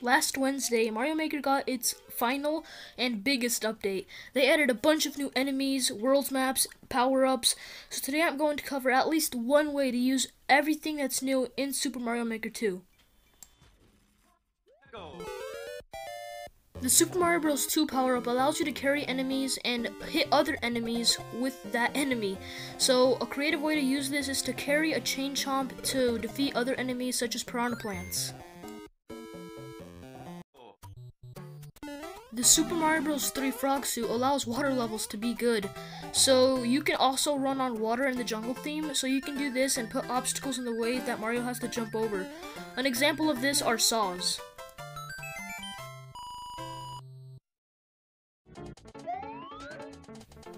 Last Wednesday, Mario Maker got its final and biggest update. They added a bunch of new enemies, world maps, power-ups, so today I'm going to cover at least one way to use everything that's new in Super Mario Maker 2. The Super Mario Bros. 2 power-up allows you to carry enemies and hit other enemies with that enemy. So a creative way to use this is to carry a chain chomp to defeat other enemies such as piranha plants. The Super Mario Bros. 3 frog suit allows water levels to be good, so you can also run on water in the jungle theme, so you can do this and put obstacles in the way that Mario has to jump over. An example of this are saws.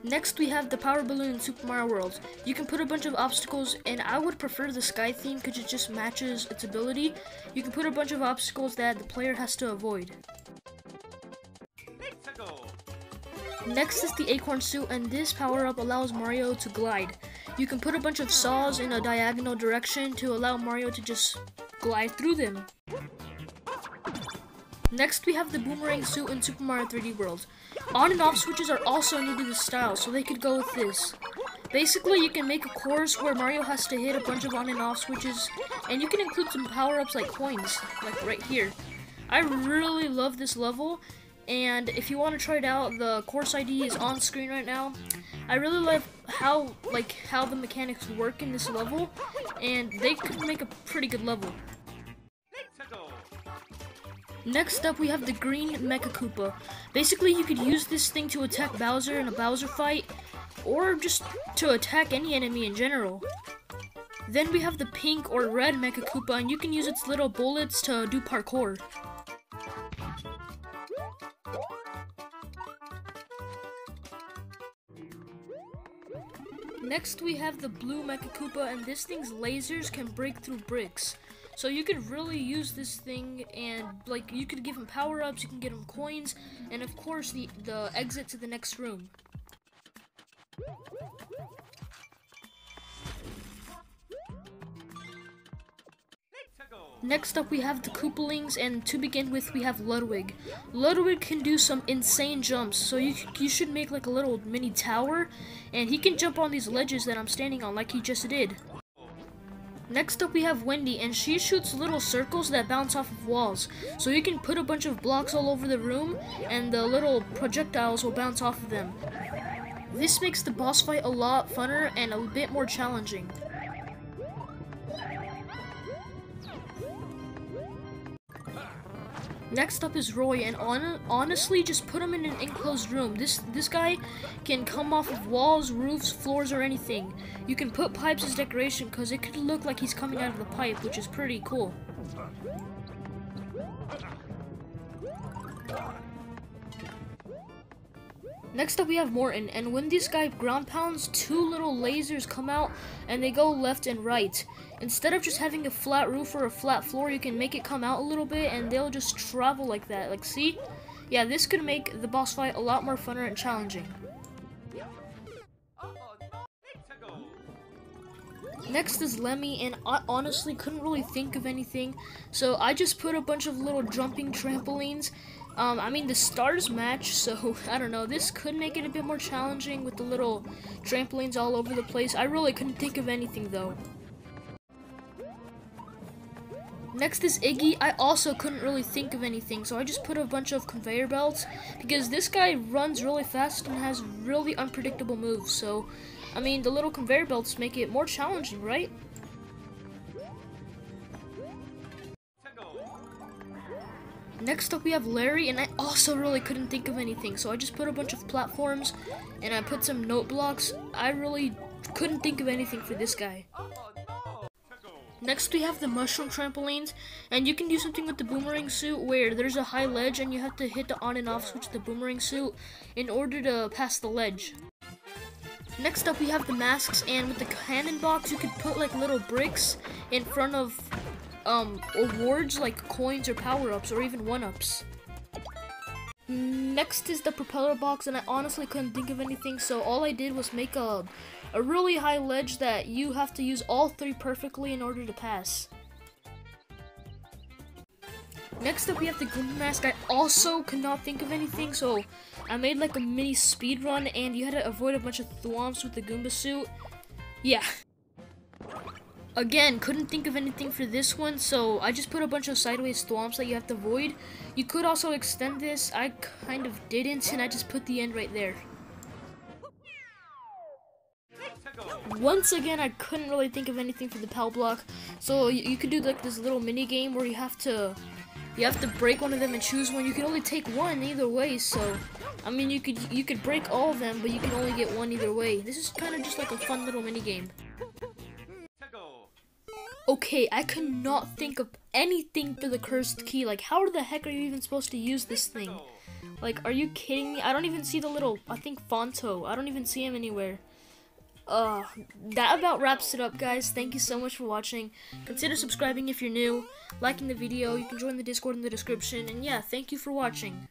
Next we have the power balloon in Super Mario World. You can put a bunch of obstacles, and I would prefer the sky theme because it just matches its ability. You can put a bunch of obstacles that the player has to avoid. Next is the acorn suit, and this power-up allows Mario to glide. You can put a bunch of saws in a diagonal direction to allow Mario to just glide through them. Next we have the boomerang suit in Super Mario 3D World. On and off switches are also new to this style, so they could go with this. Basically, you can make a course where Mario has to hit a bunch of on and off switches, and you can include some power-ups like coins, like right here. I really love this level, and if you want to try it out, the course ID is on screen right now. I really love how the mechanics work in this level, and they could make a pretty good level. Next up, we have the green Mecha Koopa. Basically, you could use this thing to attack Bowser in a Bowser fight, or just to attack any enemy in general. Then we have the pink or red Mecha Koopa, and you can use its little bullets to do parkour. Next we have the blue Mecha Koopa, and this thing's lasers can break through bricks. So you could really use this thing, and you could give him power-ups, you can get him coins, and of course the exit to the next room. Next up we have the Koopalings, and to begin with we have Ludwig. Ludwig can do some insane jumps, so you should make like a little mini tower, and he can jump on these ledges that I'm standing on like he just did. Next up we have Wendy, and she shoots little circles that bounce off of walls. So you can put a bunch of blocks all over the room, and the little projectiles will bounce off of them. This makes the boss fight a lot funner and a bit more challenging. Next up is Roy, and honestly, just put him in an enclosed room. This guy can come off of walls, roofs, floors, or anything. You can put pipes as decoration because it could look like he's coming out of the pipe, which is pretty cool. Next up we have Morton, and when this guy ground pounds, two little lasers come out and they go left and right. Instead of just having a flat roof or a flat floor, you can make it come out a little bit and they'll just travel like that. Like, see? Yeah, this could make the boss fight a lot more funner and challenging. Next is Lemmy, and I honestly couldn't really think of anything, so I just put a bunch of little jumping trampolines. I mean, the stars match, so I don't know, this could make it a bit more challenging with the little trampolines all over the place. I really couldn't think of anything though. Next is Iggy. I also couldn't really think of anything, so I just put a bunch of conveyor belts because this guy runs really fast and has really unpredictable moves, so I mean, the little conveyor belts make it more challenging, right? Next up we have Larry, and I also really couldn't think of anything, so I just put a bunch of platforms and I put some note blocks. I really couldn't think of anything for this guy. Next we have the mushroom trampolines, and you can do something with the boomerang suit where there's a high ledge and you have to hit the on and off switch of the boomerang suit in order to pass the ledge. Next up we have the masks, and with the cannon box you could put like little bricks in front of awards like coins or power-ups or even one-ups. Next is the propeller box, and I honestly couldn't think of anything, so all I did was make a really high ledge that you have to use all three perfectly in order to pass. Next up, we have the Goomba mask. I also could not think of anything, so I made like a mini speed run, and you had to avoid a bunch of thwomps with the Goomba suit. Yeah. Again, couldn't think of anything for this one, so I just put a bunch of sideways thwomps that you have to avoid. You could also extend this. I kind of didn't, and I just put the end right there. Once again, I couldn't really think of anything for the PAL block, so you could do like this little mini game where you have to break one of them and choose one. You can only take one either way, so I mean you could break all of them, but you can only get one either way. This is kind of just like a fun little mini game. Okay, I could not think of anything for the cursed key. Like, how the heck are you even supposed to use this thing? Like, are you kidding me? I don't even see the little, I think, Fonto. I don't even see him anywhere. That about wraps it up, guys. Thank you so much for watching. Consider subscribing if you're new, liking the video. You can join the Discord in the description. And yeah, thank you for watching.